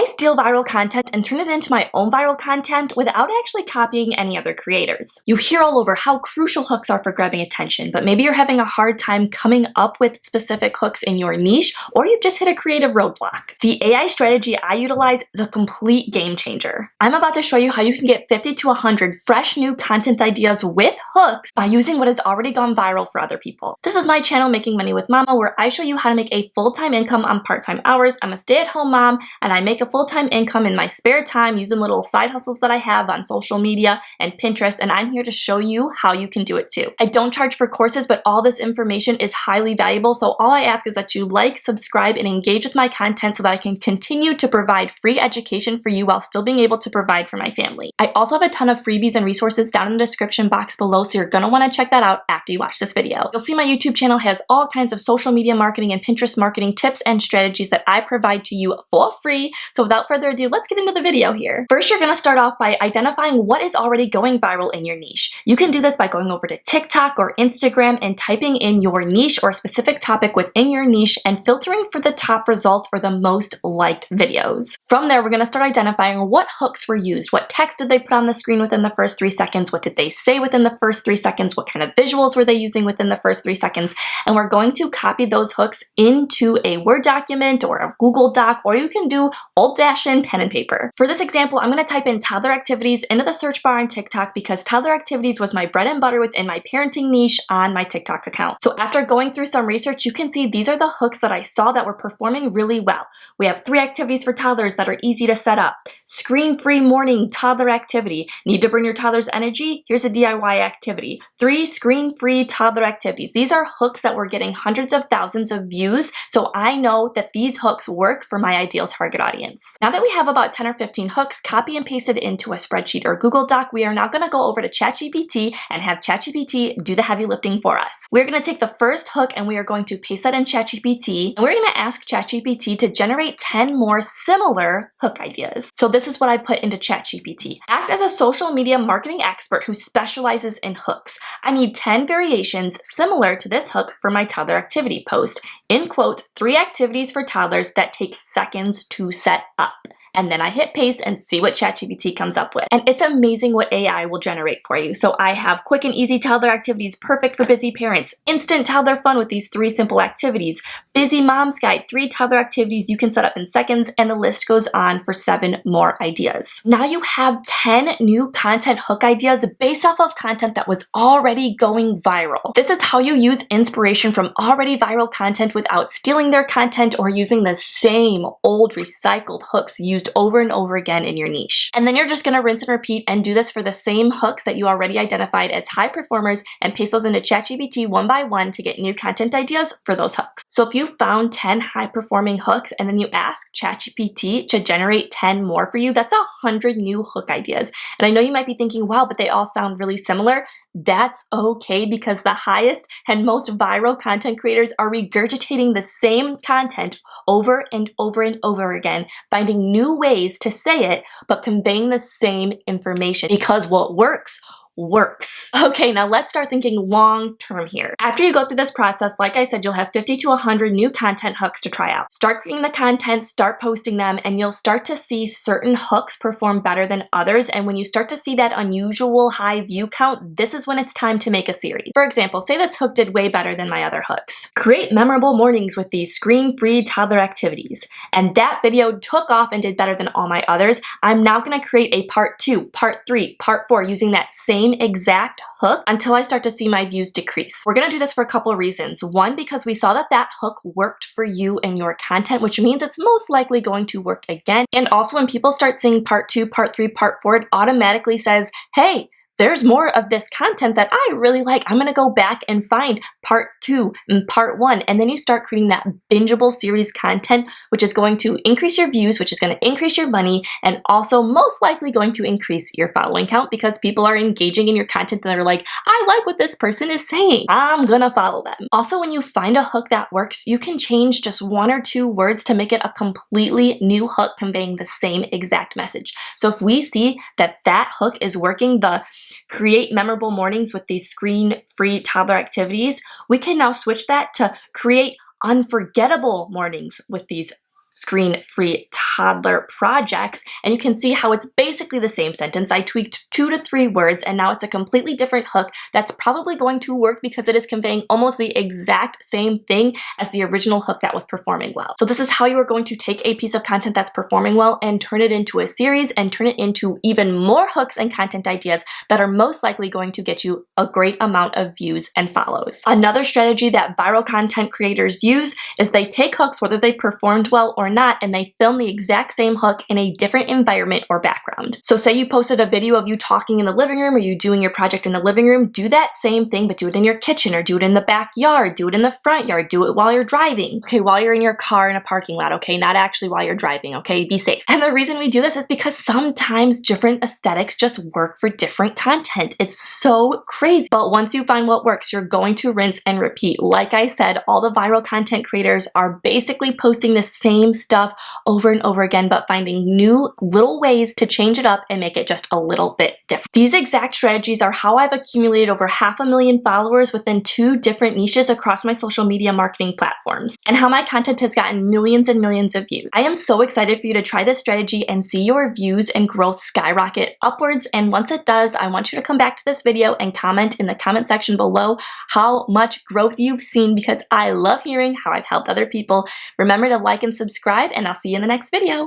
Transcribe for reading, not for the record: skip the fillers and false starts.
I steal viral content and turn it into my own viral content without actually copying any other creators. You hear all over how crucial hooks are for grabbing attention, but maybe you're having a hard time coming up with specific hooks in your niche, or you've just hit a creative roadblock. The AI strategy I utilize is a complete game changer. I'm about to show you how you can get 50 to 100 fresh new content ideas with hooks by using what has already gone viral for other people. This is my channel, Making Money with Mama, where I show you how to make a full-time income on part-time hours. I'm a stay-at-home mom, and I make a full-time income in my spare time using little side hustles that I have on social media and Pinterest, and I'm here to show you how you can do it too. I don't charge for courses, but all this information is highly valuable, so all I ask is that you like, subscribe, and engage with my content so that I can continue to provide free education for you while still being able to provide for my family. I also have a ton of freebies and resources down in the description box below, so you're gonna wanna check that out after you watch this video. You'll see my YouTube channel has all kinds of social media marketing and Pinterest marketing tips and strategies that I provide to you for free. So without further ado, let's get into the video here. First, you're gonna start off by identifying what is already going viral in your niche. You can do this by going over to TikTok or Instagram and typing in your niche or a specific topic within your niche and filtering for the top results or the most liked videos. From there, we're gonna start identifying what hooks were used, what text did they put on the screen within the first 3 seconds, what did they say within the first 3 seconds, what kind of visuals were they using within the first 3 seconds, and we're going to copy those hooks into a Word document or a Google Doc, or you can do old-fashioned pen and paper. For this example, I'm going to type in toddler activities into the search bar on TikTok because toddler activities was my bread and butter within my parenting niche on my TikTok account. So after going through some research, you can see these are the hooks that I saw that were performing really well. We have 3 activities for toddlers that are easy to set up. Screen-free morning toddler activity. Need to burn your toddler's energy? Here's a DIY activity. 3 screen-free toddler activities. These are hooks that were getting hundreds of thousands of views, so I know that these hooks work for my ideal target audience. Now that we have about 10 or 15 hooks copy and pasted into a spreadsheet or Google Doc, we are now going to go over to ChatGPT and have ChatGPT do the heavy lifting for us. We're going to take the first hook and we are going to paste that in ChatGPT, and we're going to ask ChatGPT to generate 10 more similar hook ideas. So this is what I put into ChatGPT. Act as a social media marketing expert who specializes in hooks. I need 10 variations similar to this hook for my toddler activity post. In quotes, 3 activities for toddlers that take seconds to set up. And then I hit paste and see what ChatGPT comes up with. And it's amazing what AI will generate for you. So I have quick and easy toddler activities perfect for busy parents, instant toddler fun with these 3 simple activities, busy mom's guide, 3 toddler activities you can set up in seconds, and the list goes on for 7 more ideas. Now you have 10 new content hook ideas based off of content that was already going viral. This is how you use inspiration from already viral content without stealing their content or using the same old recycled hooks used over and over again in your niche. And then you're just going to rinse and repeat and do this for the same hooks that you already identified as high performers and paste those into ChatGPT one by one to get new content ideas for those hooks. So if you found 10 high performing hooks and then you ask ChatGPT to generate 10 more for you, that's 100 new hook ideas. And I know you might be thinking, wow, but they all sound really similar. That's okay, because the highest and most viral content creators are regurgitating the same content over and over and over again, finding new ways to say it, but conveying the same information, because what works. Okay, now let's start thinking long term here. After you go through this process, like I said, you'll have 50 to 100 new content hooks to try out. Start creating the content, start posting them, and you'll start to see certain hooks perform better than others. And when you start to see that unusual high view count, this is when it's time to make a series. For example, say this hook did way better than my other hooks. Create memorable mornings with these screen-free toddler activities. And that video took off and did better than all my others. I'm now gonna create a part 2, part 3, part 4 using that same exact hook until I start to see my views decrease. We're gonna do this for a couple of reasons. One, because we saw that that hook worked for you and your content, which means it's most likely going to work again. And also when people start seeing part 2, part 3, part 4, it automatically says, hey, there's more of this content that I really like. I'm gonna go back and find part 2 and part 1. And then you start creating that bingeable series content, which is going to increase your views, which is gonna increase your money, and also most likely going to increase your following count because people are engaging in your content and they're like, I like what this person is saying. I'm gonna follow them. Also, when you find a hook that works, you can change just 1 or 2 words to make it a completely new hook conveying the same exact message. So if we see that that hook is working, the create memorable mornings with these screen-free toddler activities, we can now switch that to create unforgettable mornings with these screen-free toddler projects, and you can see how it's basically the same sentence. I tweaked 2 to 3 words, and now it's a completely different hook that's probably going to work because it is conveying almost the exact same thing as the original hook that was performing well. So this is how you are going to take a piece of content that's performing well and turn it into a series and turn it into even more hooks and content ideas that are most likely going to get you a great amount of views and follows. Another strategy that viral content creators use is they take hooks, whether they performed well or not, and they film the exact same hook in a different environment or background. So say you posted a video of you talking in the living room or you doing your project in the living room, do that same thing, but do it in your kitchen or do it in the backyard, do it in the front yard, do it while you're driving. Okay, while you're in your car in a parking lot, okay, not actually while you're driving, okay, be safe. And the reason we do this is because sometimes different aesthetics just work for different content. It's so crazy. But once you find what works, you're going to rinse and repeat. Like I said, all the viral content creators are basically posting the same stuff over and over again, but finding new little ways to change it up and make it just a little bit different. These exact strategies are how I've accumulated over 500,000 followers within 2 different niches across my social media marketing platforms, and how my content has gotten millions and millions of views. I am so excited for you to try this strategy and see your views and growth skyrocket upwards, and once it does, I want you to come back to this video and comment in the comment section below how much growth you've seen, because I love hearing how I've helped other people. Remember to like and subscribe, and I'll see you in the next video.